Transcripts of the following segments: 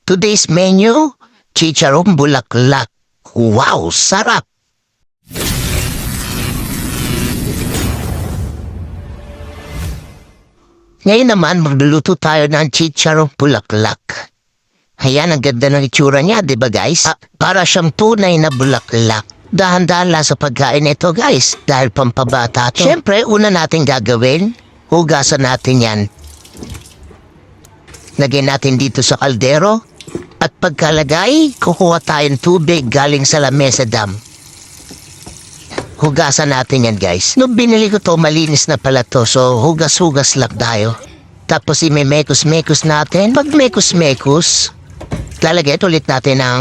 Today's menu, chicharong bulaklak. Wow, sarap! Ngayon naman, magluluto tayo ng chicharong bulaklak. Ayan, ang ganda ng itsura niya, di ba guys? Para siyang tunay na bulaklak. Dahan-dahan lang sa pagkain ito guys, dahil pampabata to. Siyempre, una natin gagawin, hugasan natin yan. Lagyan natin dito sa kaldero. At pagkalagay, kukuha tayong tubig galing sa lamesa dam. Hugasan natin yan guys. Nung binili ko to, malinis na pala to. So hugas-hugas lang tayo. Tapos imemekos-mekos natin. Pag mekos-mekos, lalagyan ulit natin ng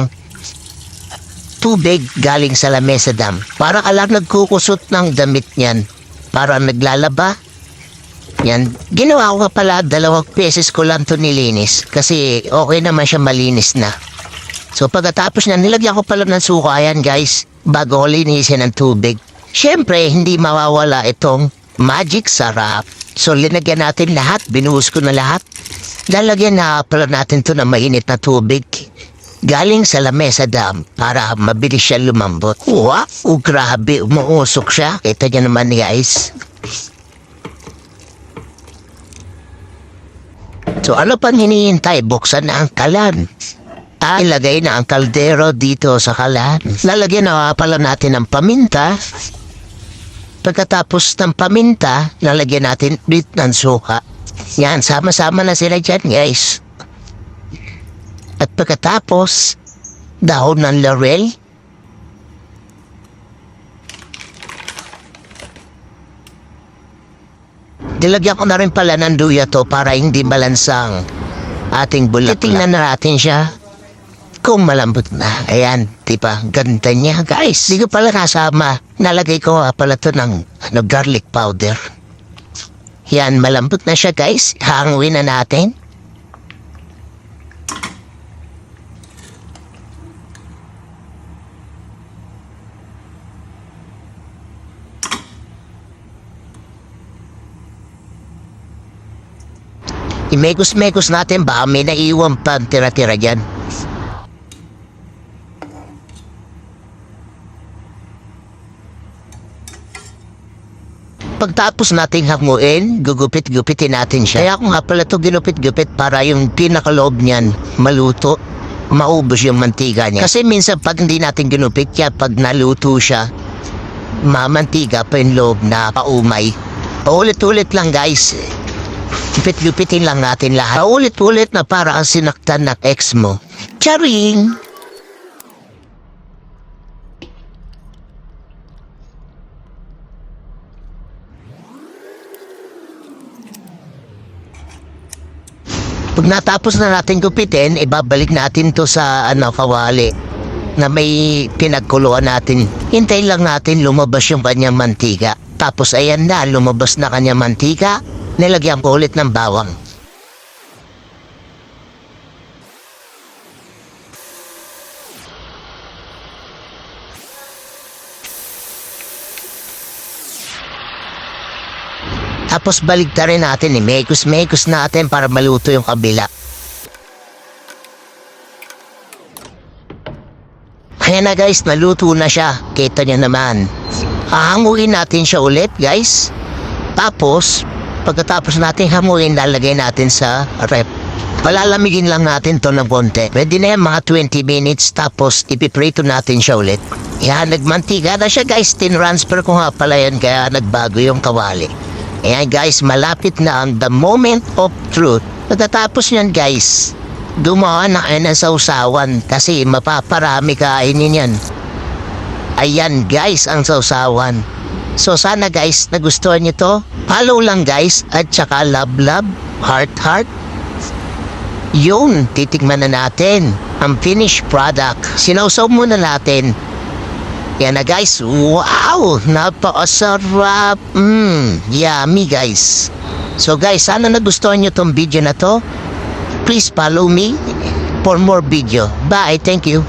tubig galing sa lamesa dam. Para ka lang nagkukusot ng damit niyan. Para naglalaba. Yan. Ginawa ko pala 2 beses ko lang to nilinis. Kasi okay naman siya, malinis na. So pagkatapos niya, nilagyan ko pala ng suka yan guys. Bago ko linisin ng tubig. Siyempre, hindi mawawala itong magic sarap. So linagyan natin lahat. Binuhos ko na lahat. Lalagyan na pala natin to ng mainit na tubig. Galing sa lamesa dam. Para mabilis siya lumambot. Wow! Grabe, umuusok siya. Kita niya naman guys. So ano pang hinihintay? Buksan na ang kalan. Ilagay na ang kaldero dito sa kalan. Lalagyan na pala natin ng paminta. Pagkatapos ng paminta, lalagyan natin ulit ng suka. Yan, sama-sama na sila dyan guys. At pagkatapos, dahon ng laurel. Nilagyan ko na rin pala ng luya to para hindi malansang ating bulaklak. Titingnan na natin siya kung malambot na. Ayan, diba? Ganda niya, guys. Di ko pala kasama. Nalagay ko pala to ng garlic powder. Yan, malambot na siya, guys. Hanguin na natin. Imekos-mekos natin ba may naiwan pang tira-tira dyan. Pagtapos nating hanguin, gugupit-gupitin natin siya. Kaya ako nga pala ito ginupit-gupit para yung pinakaloob niyan maluto, maubos yung mantiga niya. Kasi minsan pag hindi natin ginupit kaya pag naluto siya, mamantiga pa yung loob na paumay. Paulit-ulit lang guys. Gupit-gupitin lang natin lahat. Paulit-ulit na para ang sinaktan ng ex mo. Charing! Pag natapos na natin gupitin, ibabalik natin to sa kawali na may pinagkuluan natin. Hintayin lang natin lumabas yung kanyang mantika. Tapos ayan na, lumabas na kanyang mantika. Nilagyan ko ulit ng bawang. Tapos baligtarin natin, mekos-mekos natin para maluto yung kabila. Ayan na guys, naluto na siya. Kita niyo naman. Hahanguin natin siya ulit guys. Tapos, pagkatapos natin hamuin, lalagay natin sa rep. Palalamigin lang natin to ng konti. Pwede na yan mga 20 minutes tapos ipiprito natin siya ulit. Yan, nagmantika na siya guys. Tinransfer ko nga pala yan kaya nagbago yung kawali. Ayan guys, malapit na ang the moment of truth. Pagkatapos yan guys, gumawa na kayo ng sausawan kasi mapaparami kainin yan. Ayan guys ang sausawan. So sana guys, nagustuhan nyo to. Follow lang guys at saka love, heart. Yun, titikman na natin ang finished product. Sinausaw muna natin. Yan na guys, wow! Napakasarap! Yummy guys. So guys, sana nagustuhan nyo tong video na to. Please follow me for more video. Bye, thank you.